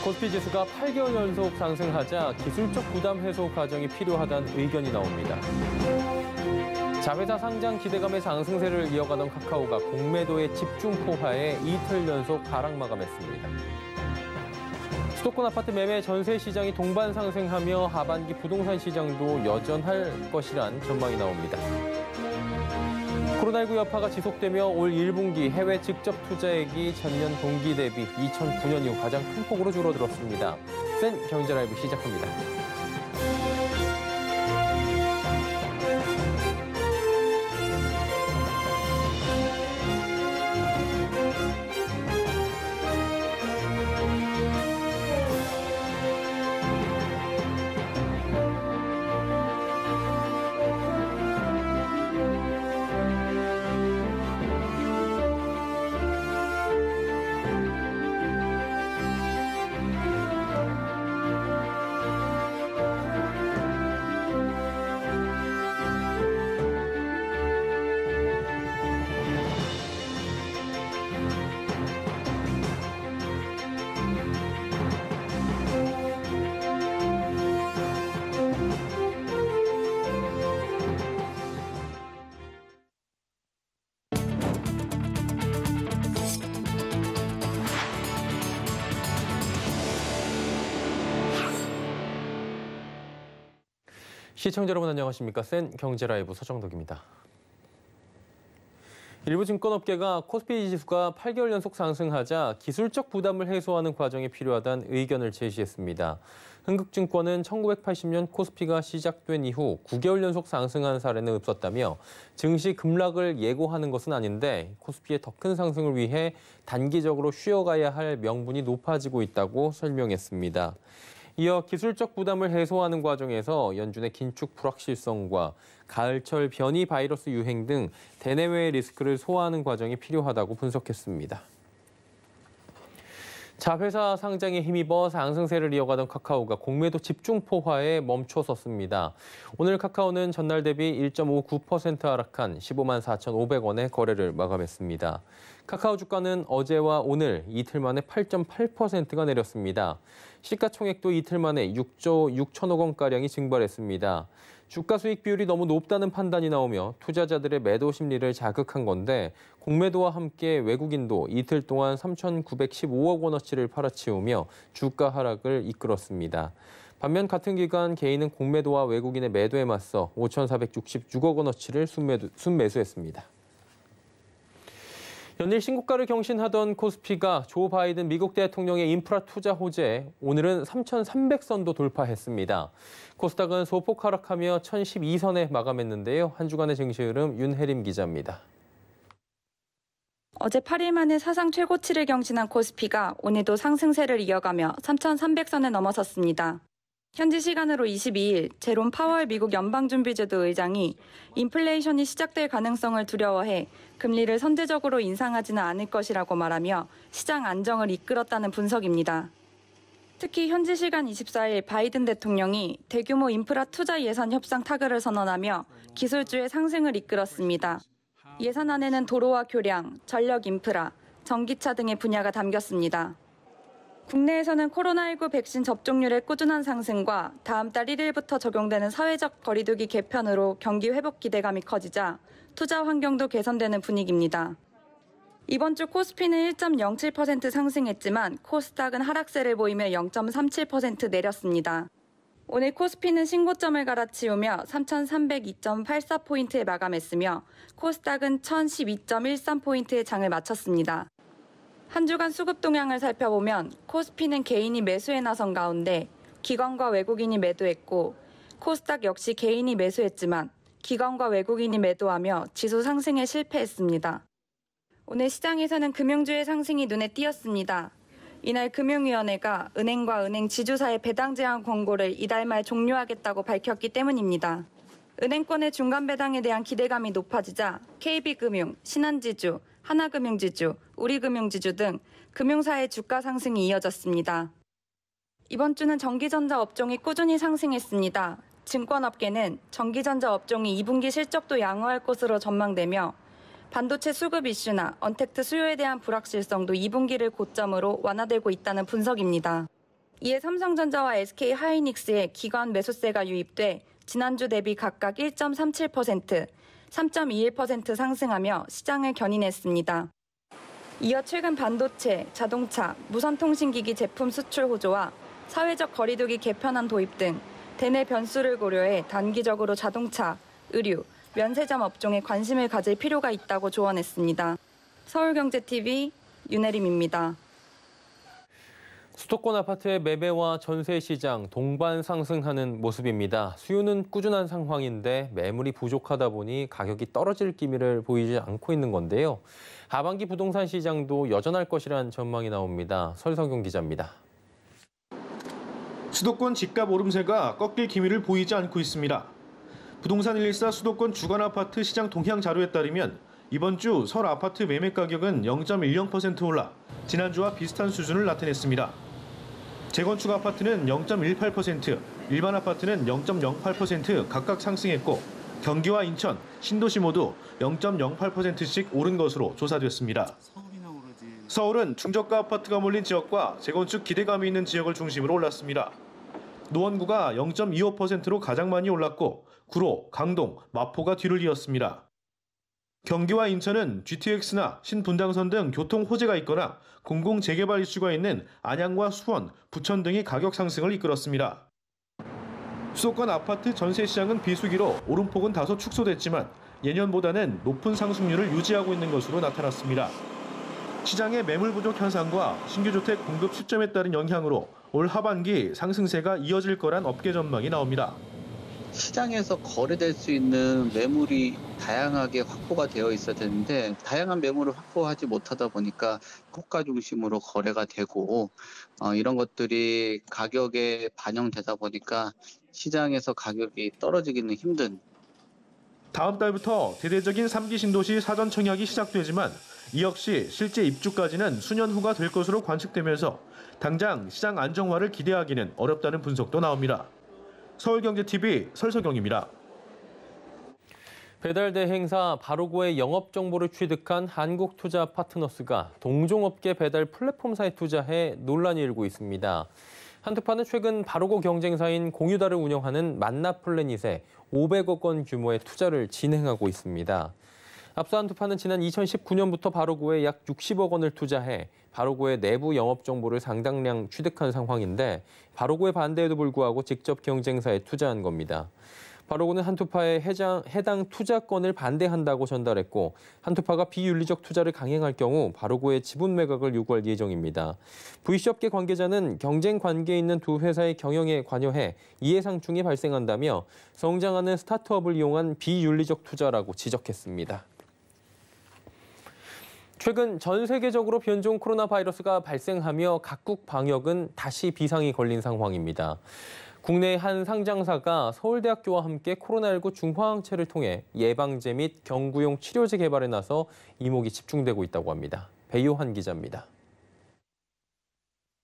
코스피 지수가 8개월 연속 상승하자 기술적 부담 해소 과정이 필요하다는 의견이 나옵니다. 자회사 상장 기대감의 상승세를 이어가던 카카오가 공매도의 집중 포화에 이틀 연속 하락 마감했습니다. 수도권 아파트 매매 전세 시장이 동반 상승하며 하반기 부동산 시장도 여전할 것이란 전망이 나옵니다. 코로나19 여파가 지속되며 올 1분기 해외 직접 투자액이 전년 동기 대비 2009년 이후 가장 큰 폭으로 줄어들었습니다. 센 경제라이브 시작합니다. 시청자 여러분 안녕하십니까? 센 경제라이브 서정덕입니다. 일부 증권업계가 코스피 지수가 8개월 연속 상승하자 기술적 부담을 해소하는 과정이 필요하다는 의견을 제시했습니다. 흥국증권은 1980년 코스피가 시작된 이후 9개월 연속 상승한 사례는 없었다며 증시 급락을 예고하는 것은 아닌데 코스피의 더 큰 상승을 위해 단기적으로 쉬어가야 할 명분이 높아지고 있다고 설명했습니다. 이어 기술적 부담을 해소하는 과정에서 연준의 긴축 불확실성과 가을철 변이 바이러스 유행 등 대내외의 리스크를 소화하는 과정이 필요하다고 분석했습니다. 자회사 상장에 힘입어 상승세를 이어가던 카카오가 공매도 집중 포화에 멈춰섰습니다. 오늘 카카오는 전날 대비 1.59% 하락한 15만 4,500원의 거래를 마감했습니다. 카카오 주가는 어제와 오늘 이틀 만에 8.8%가 내렸습니다. 시가총액도 이틀 만에 6조 6천억 원가량이 증발했습니다. 주가 수익 비율이 너무 높다는 판단이 나오며 투자자들의 매도 심리를 자극한 건데 공매도와 함께 외국인도 이틀 동안 3,915억 원어치를 팔아치우며 주가 하락을 이끌었습니다. 반면 같은 기간 개인은 공매도와 외국인의 매도에 맞서 5,466억 원어치를 순매수했습니다. 연일 신고가를 경신하던 코스피가 조 바이든 미국 대통령의 인프라 투자 호재에 오늘은 3,300선도 돌파했습니다. 코스닥은 소폭 하락하며 1,012선에 마감했는데요. 한 주간의 증시 흐름 윤혜림 기자입니다. 어제 8일 만에 사상 최고치를 경신한 코스피가 오늘도 상승세를 이어가며 3,300선을 넘어섰습니다. 현지 시간으로 22일 제롬 파월 미국 연방준비제도 의장이 인플레이션이 시작될 가능성을 두려워해 금리를 선제적으로 인상하지는 않을 것이라고 말하며 시장 안정을 이끌었다는 분석입니다. 특히 현지 시간 24일 바이든 대통령이 대규모 인프라 투자 예산 협상 타결을 선언하며 기술주의 상승을 이끌었습니다. 예산안에는 도로와 교량, 전력 인프라, 전기차 등의 분야가 담겼습니다. 국내에서는 코로나19 백신 접종률의 꾸준한 상승과 다음 달 1일부터 적용되는 사회적 거리두기 개편으로 경기 회복 기대감이 커지자 투자 환경도 개선되는 분위기입니다. 이번 주 코스피는 1.07% 상승했지만 코스닥은 하락세를 보이며 0.37% 내렸습니다. 오늘 코스피는 신고점을 갈아치우며 3,302.84포인트에 마감했으며 코스닥은 1,012.13포인트의 장을 마쳤습니다. 한 주간 수급 동향을 살펴보면 코스피는 개인이 매수에 나선 가운데 기관과 외국인이 매도했고 코스닥 역시 개인이 매수했지만 기관과 외국인이 매도하며 지수 상승에 실패했습니다. 오늘 시장에서는 금융주의 상승이 눈에 띄었습니다. 이날 금융위원회가 은행과 은행 지주사의 배당 제한 권고를 이달 말 종료하겠다고 밝혔기 때문입니다. 은행권의 중간 배당에 대한 기대감이 높아지자 KB금융, 신한지주, 하나금융지주, 우리금융지주 등 금융사의 주가 상승이 이어졌습니다. 이번 주는 전기전자 업종이 꾸준히 상승했습니다. 증권업계는 전기전자 업종이 2분기 실적도 양호할 것으로 전망되며 반도체 수급 이슈나 언택트 수요에 대한 불확실성도 2분기를 고점으로 완화되고 있다는 분석입니다. 이에 삼성전자와 SK하이닉스의 기관 매수세가 유입돼 지난주 대비 각각 1.37%, 3.21% 상승하며 시장을 견인했습니다. 이어 최근 반도체, 자동차, 무선통신기기 제품 수출 호조와 사회적 거리두기 개편안 도입 등 대내 변수를 고려해 단기적으로 자동차, 의류, 면세점 업종에 관심을 가질 필요가 있다고 조언했습니다. 서울경제TV 윤혜림입니다. 수도권 아파트의 매매와 전세 시장 동반 상승하는 모습입니다. 수요는 꾸준한 상황인데 매물이 부족하다 보니 가격이 떨어질 기미를 보이지 않고 있는 건데요. 하반기 부동산 시장도 여전할 것이라는 전망이 나옵니다. 설성경 기자입니다. 수도권 집값 오름세가 꺾일 기미를 보이지 않고 있습니다. 부동산 114 수도권 주간 아파트 시장 동향 자료에 따르면 이번 주 서울 아파트 매매 가격은 0.10% 올라 지난주와 비슷한 수준을 나타냈습니다. 재건축 아파트는 0.18%, 일반 아파트는 0.08% 각각 상승했고 경기와 인천, 신도시 모두 0.08%씩 오른 것으로 조사됐습니다. 서울은 중저가 아파트가 몰린 지역과 재건축 기대감이 있는 지역을 중심으로 올랐습니다. 노원구가 0.25%로 가장 많이 올랐고 구로, 강동, 마포가 뒤를 이었습니다. 경기와 인천은 GTX나 신분당선 등 교통 호재가 있거나 공공 재개발 이슈가 있는 안양과 수원, 부천 등이 가격 상승을 이끌었습니다. 수도권 아파트 전세 시장은 비수기로 오름폭은 다소 축소됐지만 예년보다는 높은 상승률을 유지하고 있는 것으로 나타났습니다. 시장의 매물 부족 현상과 신규 주택 공급 시점에 따른 영향으로 올 하반기 상승세가 이어질 거란 업계 전망이 나옵니다. 시장에서 거래될 수 있는 매물이 다양하게 확보가 되어 있어야 되는데 다양한 매물을 확보하지 못하다 보니까 호가 중심으로 거래가 되고 이런 것들이 가격에 반영되다 보니까 시장에서 가격이 떨어지기는 힘든. 다음 달부터 대대적인 3기 신도시 사전 청약이 시작되지만 이 역시 실제 입주까지는 수년 후가 될 것으로 관측되면서 당장 시장 안정화를 기대하기는 어렵다는 분석도 나옵니다. 서울경제TV 설석영입니다. 배달대 행사 바로고의 영업 정보를 취득한 한국투자파트너스가 동종업계 배달 플랫폼사에 투자해 논란이 일고 있습니다. 한투파는 최근 바로고 경쟁사인 공유다를 운영하는 만나플래닛에 500억 원 규모의 투자를 진행하고 있습니다. 앞서 한투파는 지난 2019년부터 바로고에 약 60억 원을 투자해 바로고의 내부 영업 정보를 상당량 취득한 상황인데 바로고의 반대에도 불구하고 직접 경쟁사에 투자한 겁니다. 바로고는 한투파의 해당 투자권을 반대한다고 전달했고 한투파가 비윤리적 투자를 강행할 경우 바로고의 지분 매각을 요구할 예정입니다. VC업계 관계자는 경쟁 관계에 있는 두 회사의 경영에 관여해 이해상충이 발생한다며 성장하는 스타트업을 이용한 비윤리적 투자라고 지적했습니다. 최근 전 세계적으로 변종 코로나 바이러스가 발생하며 각국 방역은 다시 비상이 걸린 상황입니다. 국내 한 상장사가 서울대학교와 함께 코로나19 중화항체를 통해 예방제 및 경구용 치료제 개발에 나서 이목이 집중되고 있다고 합니다. 배요한 기자입니다.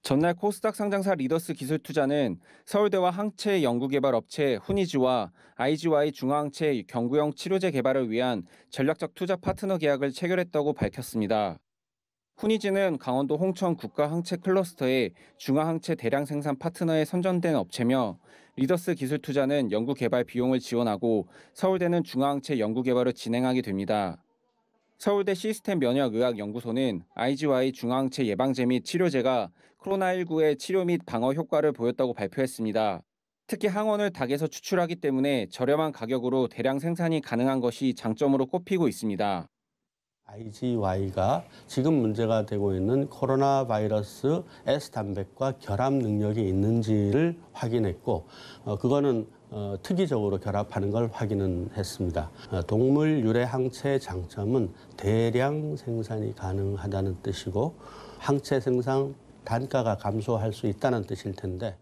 전날 코스닥 상장사 리더스 기술투자는 서울대와 항체 연구개발 업체 후니즈와 IGY 중화항체 경구용 치료제 개발을 위한 전략적 투자 파트너 계약을 체결했다고 밝혔습니다. 후니즈는 강원도 홍천 국가항체 클러스터의 중화항체 대량 생산 파트너에 선정된 업체며 리더스 기술투자는 연구개발 비용을 지원하고 서울대는 중화항체 연구개발을 진행하게 됩니다. 서울대 시스템 면역의학연구소는 IGY 중화항체 예방제 및 치료제가 코로나19의 치료 및 방어 효과를 보였다고 발표했습니다. 특히 항원을 닭에서 추출하기 때문에 저렴한 가격으로 대량 생산이 가능한 것이 장점으로 꼽히고 있습니다. IGY가 지금 문제가 되고 있는 코로나 바이러스 S단백과 결합 능력이 있는지를 확인했고 그거는 특이적으로 결합하는 걸 확인은 했습니다. 동물 유래 항체의 장점은 대량 생산이 가능하다는 뜻이고 항체 생산 단가가 감소할 수 있다는 뜻일 텐데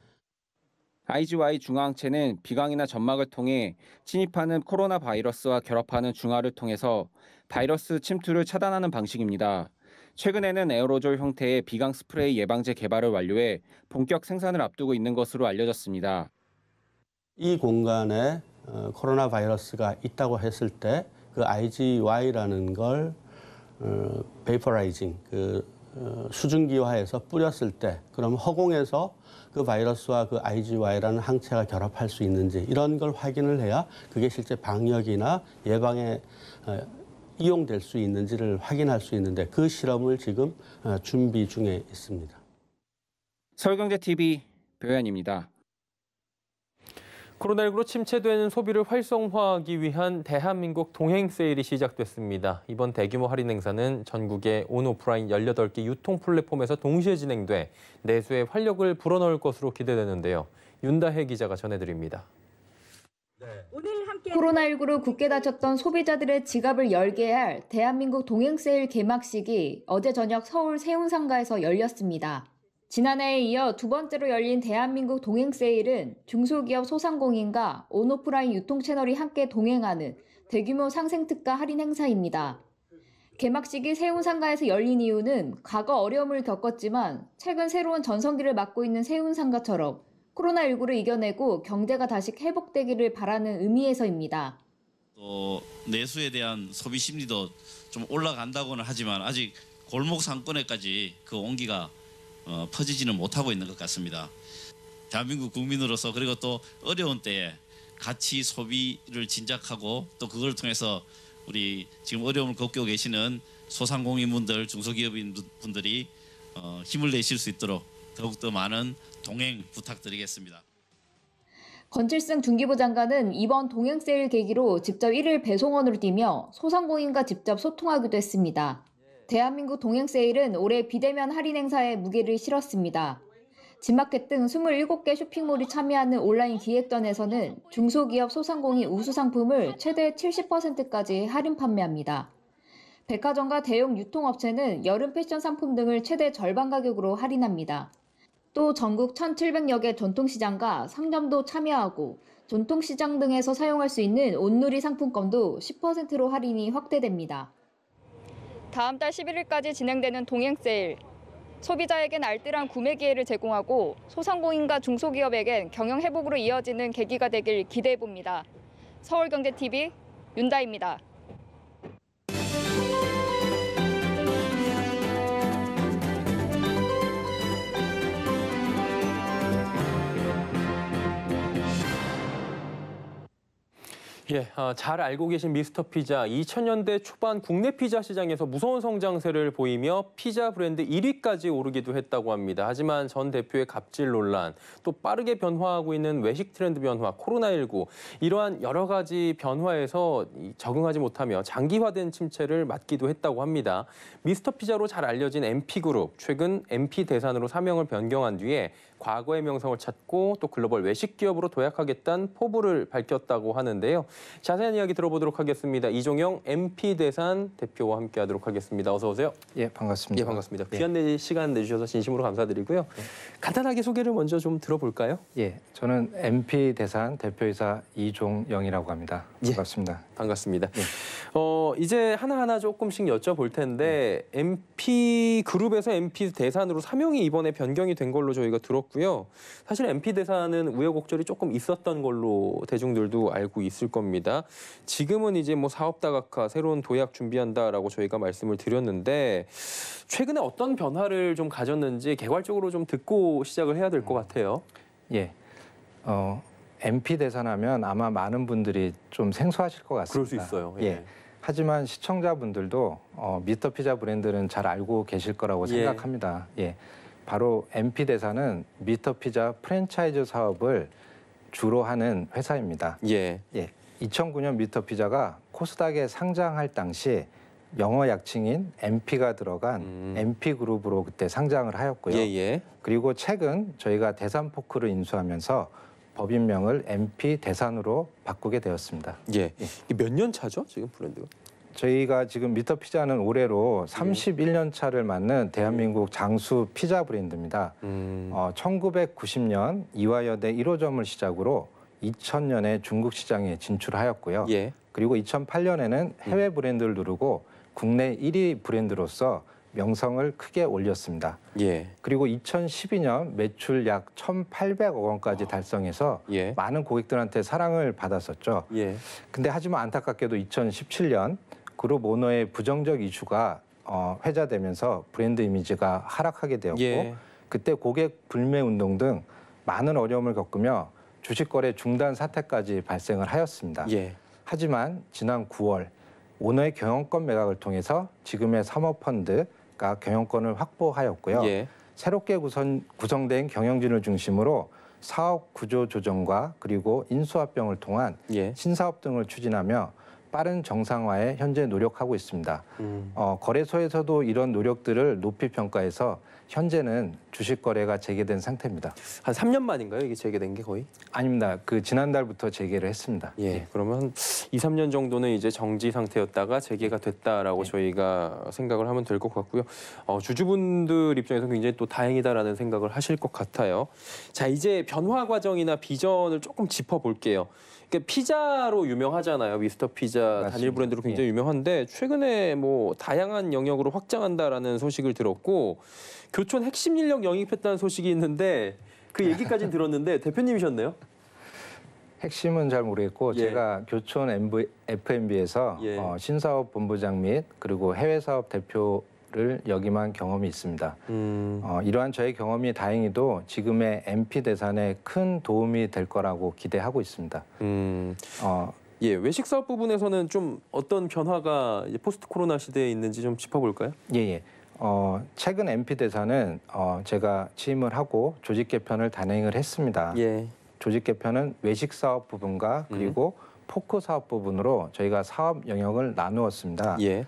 IGY 중화항체는 비강이나 점막을 통해 침입하는 코로나 바이러스와 결합하는 중화를 통해서 바이러스 침투를 차단하는 방식입니다. 최근에는 에어로졸 형태의 비강 스프레이 예방제 개발을 완료해 본격 생산을 앞두고 있는 것으로 알려졌습니다. 이 공간에 코로나 바이러스가 있다고 했을 때 그 IGY라는 걸 베이퍼라이징, 수증기화해서 뿌렸을 때 그럼 허공에서 그 바이러스와 그 IgY라는 항체가 결합할 수 있는지 이런 걸 확인을 해야 그게 실제 방역이나 예방에 이용될 수 있는지를 확인할 수 있는데 그 실험을 지금 준비 중에 있습니다. 서울경제TV 배우현입니다. 코로나19로 침체되는 소비를 활성화하기 위한 대한민국 동행 세일이 시작됐습니다. 이번 대규모 할인 행사는 전국의 온오프라인 18개 유통 플랫폼에서 동시에 진행돼 내수에 활력을 불어넣을 것으로 기대되는데요. 윤다혜 기자가 전해드립니다. 코로나19로 굳게 닫혔던 소비자들의 지갑을 열게 할 대한민국 동행 세일 개막식이 어제 저녁 서울 세운상가에서 열렸습니다. 지난해에 이어 두 번째로 열린 대한민국 동행 세일은 중소기업 소상공인과 온오프라인 유통 채널이 함께 동행하는 대규모 상생특가 할인 행사입니다. 개막식이 세운상가에서 열린 이유는 과거 어려움을 겪었지만 최근 새로운 전성기를 맞고 있는 세운상가처럼 코로나19를 이겨내고 경제가 다시 회복되기를 바라는 의미에서입니다. 또 내수에 대한 소비 심리도 좀 올라간다고는 하지만 아직 골목 상권에까지 그 온기가 퍼지지는 못하고 있는 것 같습니다. 대한민국 국민으로서 그리고 또 어려운 때에 같이 소비를 진작하고 또 그걸 통해서 우리 지금 어려움을 겪고 계시는 소상공인분들, 중소기업인분들이 힘을 내실 수 있도록 더욱더 많은 동행 부탁드리겠습니다. 권칠승 중기부 장관은 이번 동행 세일 계기로 직접 1일 배송원으로 뛰며 소상공인과 직접 소통하기도 했습니다. 대한민국 동행 세일은 올해 비대면 할인 행사에 무게를 실었습니다. 진마켓 등 27개 쇼핑몰이 참여하는 온라인 기획전에서는 중소기업 소상공인 우수 상품을 최대 70%까지 할인 판매합니다. 백화점과 대형 유통업체는 여름 패션 상품 등을 최대 절반 가격으로 할인합니다. 또 전국 1,700여 개 전통시장과 상점도 참여하고 전통시장 등에서 사용할 수 있는 온누리 상품권도 10%로 할인이 확대됩니다. 다음 달 11일까지 진행되는 동행 세일. 소비자에겐 알뜰한 구매 기회를 제공하고 소상공인과 중소기업에겐 경영 회복으로 이어지는 계기가 되길 기대해봅니다. 서울경제TV 윤다입니다. 예, 잘 알고 계신 미스터 피자, 2000년대 초반 국내 피자 시장에서 무서운 성장세를 보이며 피자 브랜드 1위까지 오르기도 했다고 합니다. 하지만 전 대표의 갑질 논란, 또 빠르게 변화하고 있는 외식 트렌드 변화, 코로나19, 이러한 여러 가지 변화에서 적응하지 못하며 장기화된 침체를 맞기도 했다고 합니다. 미스터 피자로 잘 알려진 MP그룹, 최근 MP 대산으로 사명을 변경한 뒤에 과거의 명성을 찾고 또 글로벌 외식 기업으로 도약하겠다는 포부를 밝혔다고 하는데요. 자세한 이야기 들어보도록 하겠습니다. 이종영 MP 대산 대표와 함께하도록 하겠습니다. 어서 오세요. 예, 반갑습니다. 예, 반갑습니다. 귀한 시간 내주셔서 진심으로 감사드리고요. 간단하게 소개를 먼저 좀 들어볼까요? 예, 저는 MP 대산 대표이사 이종영이라고 합니다. 반갑습니다. 예, 반갑습니다. 예. 이제 하나하나 조금씩 여쭤볼 텐데 MP 그룹에서 MP 대산으로 사명이 이번에 변경이 된 걸로 저희가 들었고요. 사실 MP 대산은 우여곡절이 조금 있었던 걸로 대중들도 알고 있을 겁니다. 지금은 이제 뭐 사업 다각화, 새로운 도약 준비한다라고 저희가 말씀을 드렸는데 최근에 어떤 변화를 좀 가졌는지 개괄적으로 좀 듣고 시작을 해야 될 것 같아요. 예, MP 대산하면 아마 많은 분들이 좀 생소하실 것 같습니다. 그럴 수 있어요. 예. 예. 하지만 시청자분들도 미스터 피자 브랜드는 잘 알고 계실 거라고 생각합니다. 예. 바로 MP 대산은 미스터 피자 프랜차이즈 사업을 주로 하는 회사입니다. 예. 예. 2009년 미스터 피자가 코스닥에 상장할 당시 영어 약칭인 MP가 들어간 MP 그룹으로 그때 상장을 하였고요. 예. 그리고 최근 저희가 대산포크를 인수하면서 법인명을 MP 대산으로 바꾸게 되었습니다. 예. 몇 년 차죠, 지금 브랜드가? 저희가 지금 미스터 피자는 올해로 31년 차를 맞는 대한민국 장수 피자 브랜드입니다. 1990년 이화여대 1호점을 시작으로 2000년에 중국 시장에 진출하였고요. 예. 그리고 2008년에는 해외 브랜드를 누르고 국내 1위 브랜드로서 명성을 크게 올렸습니다. 예. 그리고 2012년 매출 약 1,800억 원까지 달성해서 예. 많은 고객들한테 사랑을 받았었죠. 예. 근데 하지만 안타깝게도 2017년 그룹 오너의 부정적 이슈가 회자되면서 브랜드 이미지가 하락하게 되었고 예. 그때 고객 불매 운동 등 많은 어려움을 겪으며 주식 거래 중단 사태까지 발생을 하였습니다. 예. 하지만 지난 9월 오너의 경영권 매각을 통해서 지금의 사모펀드가 경영권을 확보하였고요. 예. 새롭게 구성된 경영진을 중심으로 사업 구조 조정과 그리고 인수합병을 통한 예. 신사업 등을 추진하며 빠른 정상화에 현재 노력하고 있습니다. 거래소에서도 이런 노력들을 높이 평가해서 현재는 주식 거래가 재개된 상태입니다. 한 3년 만인가요? 이게 재개된 게 거의? 아닙니다. 그 지난달부터 재개를 했습니다. 예. 그러면 한 2, 3년 정도는 이제 정지 상태였다가 재개가 됐다라고 네. 저희가 생각을 하면 될 것 같고요. 주주분들 입장에서 굉장히 또 다행이다라는 생각을 하실 것 같아요. 자, 이제 변화 과정이나 비전을 조금 짚어볼게요. 그러니까 피자로 유명하잖아요. 미스터 피자 맞습니다. 단일 브랜드로 굉장히 유명한데 최근에 뭐 다양한 영역으로 확장한다라는 소식을 들었고 교촌 핵심 인력 영입했다는 소식이 있는데 그 얘기까지는 들었는데 대표님이셨네요. 핵심은 잘 모르겠고 예. 제가 교촌 F&B에서 예. 신사업 본부장 및 그리고 해외 사업 대표를 역임한 경험이 있습니다. 이러한 저의 경험이 다행히도 지금의 MP 대산에 큰 도움이 될 거라고 기대하고 있습니다. 예, 외식 사업 부분에서는 좀 어떤 변화가 이제 포스트 코로나 시대에 있는지 좀 짚어볼까요? 예. 최근 MP 대사는 제가 취임을 하고 조직 개편을 단행을 했습니다. 예. 조직 개편은 외식 사업 부분과 그리고 포크 사업 부분으로 저희가 사업 영역을 나누었습니다. 예.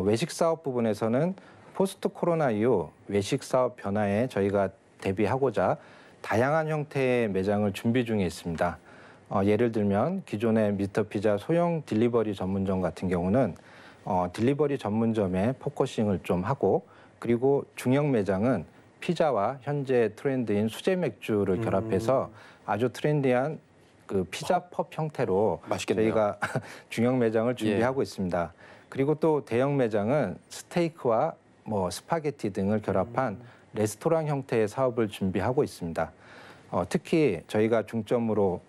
외식 사업 부분에서는 포스트 코로나 이후 외식 사업 변화에 저희가 대비하고자 다양한 형태의 매장을 준비 중에 있습니다. 예를 들면 기존의 미스터 피자 소형 딜리버리 전문점 같은 경우는 딜리버리 전문점에 포커싱을 좀 하고 그리고 중형 매장은 피자와 현재 트렌드인 수제 맥주를 결합해서 아주 트렌디한 그 피자 펍 형태로 맛있겠네요. 저희가 중형 매장을 준비하고 있습니다. 그리고 또 대형 매장은 스테이크와 뭐 스파게티 등을 결합한 레스토랑 형태의 사업을 준비하고 있습니다. 특히 저희가 중점으로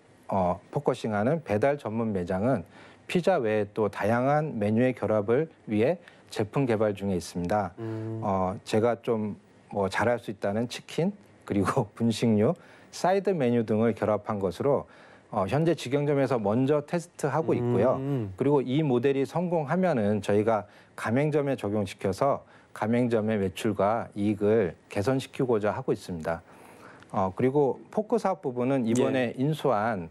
포커싱하는 배달 전문 매장은 피자 외에 또 다양한 메뉴의 결합을 위해 제품 개발 중에 있습니다. 제가 좀 뭐 잘할 수 있다는 치킨 그리고 분식류, 사이드 메뉴 등을 결합한 것으로 현재 직영점에서 먼저 테스트하고 있고요. 그리고 이 모델이 성공하면은 저희가 가맹점에 적용시켜서 가맹점의 매출과 이익을 개선시키고자 하고 있습니다. 그리고 포크 사업 부분은 이번에 인수한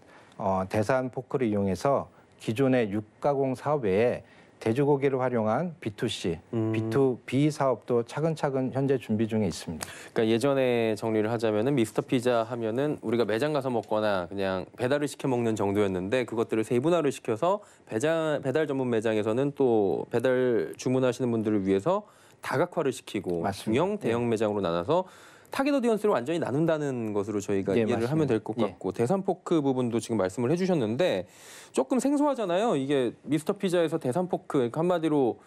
대산 포크를 이용해서 기존의 육가공 사업 외에 돼지고기를 활용한 B2C, B2B 사업도 차근차근 현재 준비 중에 있습니다. 그러니까 예전에 정리를 하자면은 미스터 피자 하면은 우리가 매장 가서 먹거나 그냥 배달을 시켜 먹는 정도였는데 그것들을 세분화를 시켜서 배달 전문 매장에서는 또 배달 주문하시는 분들을 위해서 다각화를 시키고 맞습니다. 중형, 대형 매장으로 나눠서 타겟 오디언스를 완전히 나눈다는 것으로 저희가 이해를 맞습니다. 하면 될 것 같고 대산 포크 부분도 지금 말씀을 해주셨는데 조금 생소하잖아요. 이게 미스터 피자에서 대산 포크 그러니까 한마디로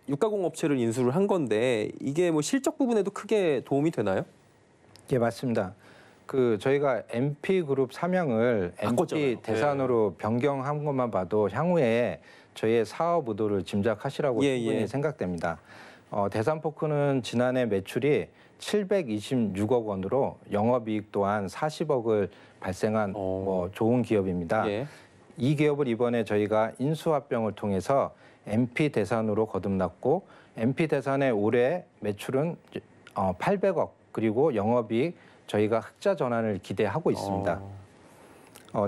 육가공 업체를 인수를 한 건데 이게 뭐 실적 부분에도 크게 도움이 되나요? 예, 맞습니다. 저희가 MP 그룹 사명을 바꿨잖아요. MP 대산으로 변경한 것만 봐도 향후에 저희의 사업 의도를 짐작하시라고 충분히 생각됩니다. 대산 포크는 지난해 매출이 726억 원으로 영업이익 또한 40억을 발생한 좋은 기업입니다. 이 기업을 이번에 저희가 인수합병을 통해서 MP 대산으로 거듭났고 MP 대산의 올해 매출은 800억 그리고 영업이익 저희가 흑자 전환을 기대하고 있습니다.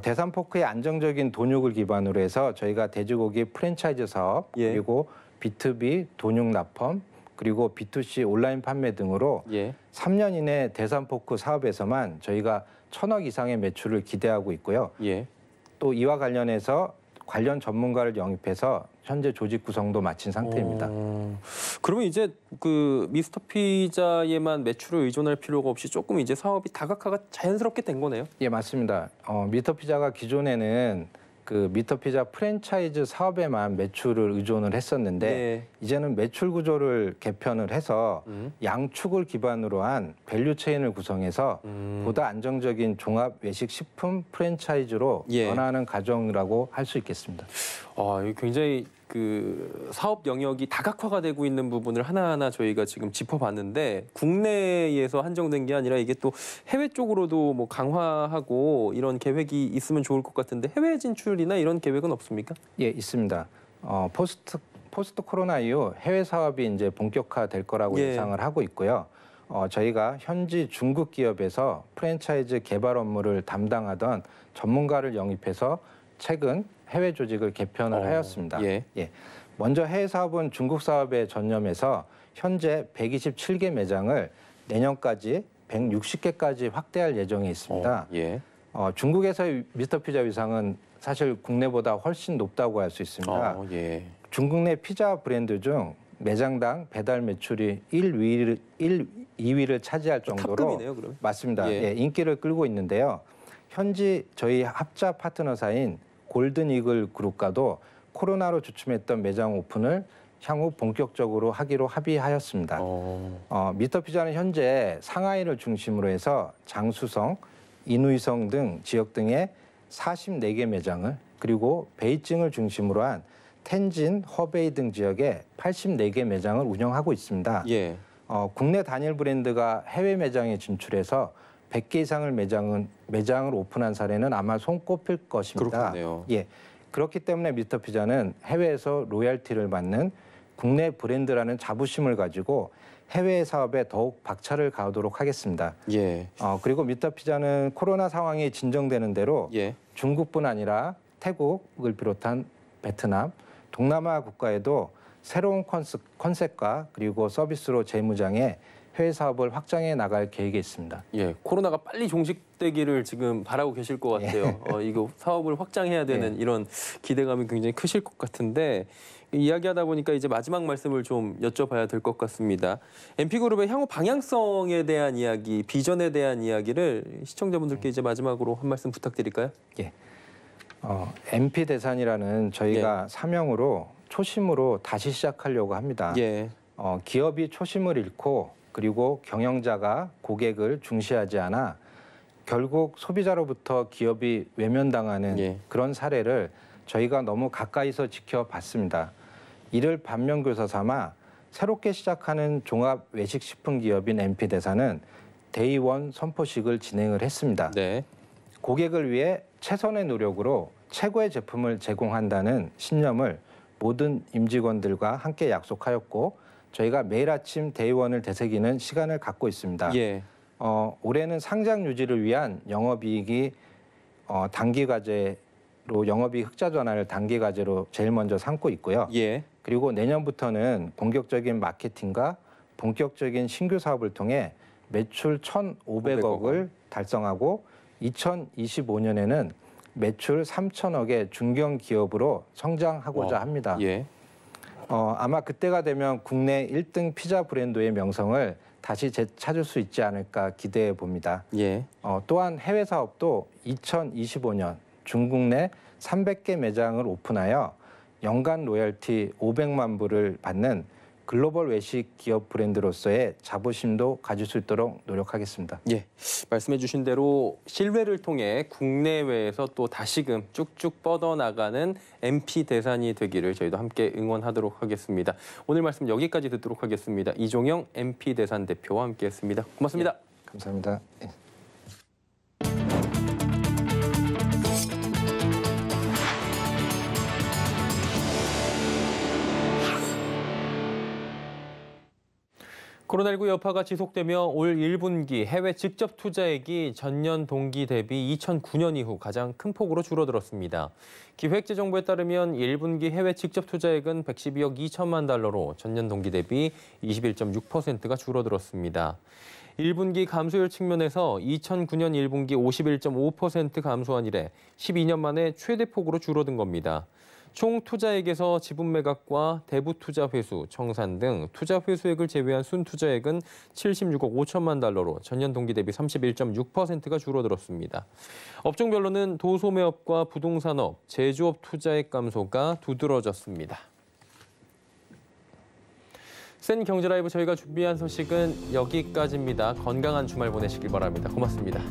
대산 포크의 안정적인 돈육을 기반으로 해서 저희가 돼지고기 프랜차이즈 사업 그리고 B2B 돈육 납품 그리고 B2C 온라인 판매 등으로 3년 이내 대산 포크 사업에서만 저희가 1,000억 이상의 매출을 기대하고 있고요. 또 이와 관련해서 관련 전문가를 영입해서 현재 조직 구성도 마친 상태입니다. 그러면 이제 그 미스터 피자에만 매출을 의존할 필요가 없이 조금 이제 사업이 다각화가 자연스럽게 된 거네요. 예, 맞습니다. 미스터 피자가 기존에는 그 미스터 피자 프랜차이즈 사업에만 매출을 의존을 했었는데 이제는 매출 구조를 개편을 해서 양축을 기반으로 한 밸류 체인을 구성해서 보다 안정적인 종합 외식 식품 프랜차이즈로 변화하는 과정이라고 할 수 있겠습니다. 이거 굉장히 그 사업 영역이 다각화가 되고 있는 부분을 하나하나 저희가 지금 짚어봤는데 국내에서 한정된 게 아니라 이게 또 해외 쪽으로도 뭐 강화하고 이런 계획이 있으면 좋을 것 같은데 해외 진출이나 이런 계획은 없습니까? 예, 있습니다. 포스트 코로나 이후 해외 사업이 이제 본격화될 거라고 예. 예상을 하고 있고요. 저희가 현지 중국 기업에서 프랜차이즈 개발 업무를 담당하던 전문가를 영입해서 최근 해외 조직을 개편을 하였습니다. 예. 먼저 해외 사업은 중국 사업에 전념해서 현재 127개 매장을 내년까지 160개까지 확대할 예정에 있습니다. 예. 중국에서의 미스터 피자 위상은 사실 국내보다 훨씬 높다고 할 수 있습니다. 예. 중국 내 피자 브랜드 중 매장당 배달 매출이 1, 2위를 차지할 정도로 탑급이네요, 그러면. 맞습니다. 예. 인기를 끌고 있는데요. 현지 저희 합작 파트너사인 골든 이글 그룹과도 코로나로 주춤했던 매장 오픈을 향후 본격적으로 하기로 합의하였습니다. 미스터 피자는 현재 상하이를 중심으로 해서 장수성, 인후이성 등 지역 등의 44개 매장을 그리고 베이징을 중심으로 한 텐진, 허베이 등 지역에 84개 매장을 운영하고 있습니다. 예. 국내 단일 브랜드가 해외 매장에 진출해서 100개 이상을 매장을 오픈한 사례는 아마 손꼽힐 것입니다. 그렇군요. 예. 그렇기 때문에 미스터 피자는 해외에서 로열티를 받는 국내 브랜드라는 자부심을 가지고 해외 사업에 더욱 박차를 가하도록 하겠습니다. 예. 그리고 미스터 피자는 코로나 상황이 진정되는 대로 예. 중국뿐 아니라 태국을 비롯한 베트남, 동남아 국가에도 새로운 컨셉과 그리고 서비스로 재무장해 해외 사업을 확장해 나갈 계획이 있습니다. 예, 코로나가 빨리 종식되기를 지금 바라고 계실 것 같아요. 이거 사업을 확장해야 되는 이런 기대감이 굉장히 크실 것 같은데 이야기하다 보니까 이제 마지막 말씀을 좀 여쭤봐야 될 것 같습니다. MP그룹의 향후 방향성에 대한 이야기, 비전에 대한 이야기를 시청자분들께 이제 마지막으로 한 말씀 부탁드릴까요? 예. MP 대산이라는 저희가 사명으로 초심으로 다시 시작하려고 합니다. 예. 기업이 초심을 잃고 그리고 경영자가 고객을 중시하지 않아 결국 소비자로부터 기업이 외면당하는 그런 사례를 저희가 너무 가까이서 지켜봤습니다. 이를 반면교사 삼아 새롭게 시작하는 종합 외식식품 기업인 MP대사는 데이원 선포식을 진행을 했습니다. 네. 고객을 위해 최선의 노력으로 최고의 제품을 제공한다는 신념을 모든 임직원들과 함께 약속하였고 저희가 매일 아침 데이원을 되새기는 시간을 갖고 있습니다. 예. 올해는 상장 유지를 위한 영업이익이 단기 과제로 영업이익 흑자 전환을 단기 과제로 제일 먼저 삼고 있고요. 예. 그리고 내년부터는 공격적인 마케팅과 본격적인 신규 사업을 통해 매출 1,500억을 달성하고 2025년에는 매출 3천억의 중견 기업으로 성장하고자 합니다. 예. 아마 그때가 되면 국내 1등 피자 브랜드의 명성을 다시 되찾을 수 있지 않을까 기대해 봅니다. 예. 또한 해외 사업도 2025년 중국 내 300개 매장을 오픈하여 연간 로열티 500만 불을 받는 글로벌 외식 기업 브랜드로서의 자부심도 가질 수 있도록 노력하겠습니다. 예, 말씀해 주신 대로 신뢰를 통해 국내외에서 또 다시금 쭉쭉 뻗어나가는 MP 대산이 되기를 저희도 함께 응원하도록 하겠습니다. 오늘 말씀 여기까지 듣도록 하겠습니다. 이종영 MP 대산 대표와 함께했습니다. 고맙습니다. 감사합니다. 코로나19 여파가 지속되며 올 1분기 해외 직접 투자액이 전년 동기 대비 2009년 이후 가장 큰 폭으로 줄어들었습니다. 기획재정부에 따르면 1분기 해외 직접 투자액은 112억 2천만 달러로 전년 동기 대비 21.6%가 줄어들었습니다. 1분기 감소율 측면에서 2009년 1분기 51.5% 감소한 이래 12년 만에 최대폭으로 줄어든 겁니다. 총 투자액에서 지분 매각과 대부 투자 회수, 청산 등 투자 회수액을 제외한 순투자액은 76억 5천만 달러로 전년 동기 대비 31.6%가 줄어들었습니다. 업종별로는 도소매업과 부동산업, 제조업 투자액 감소가 두드러졌습니다. 센 경제라이브 저희가 준비한 소식은 여기까지입니다. 건강한 주말 보내시길 바랍니다. 고맙습니다.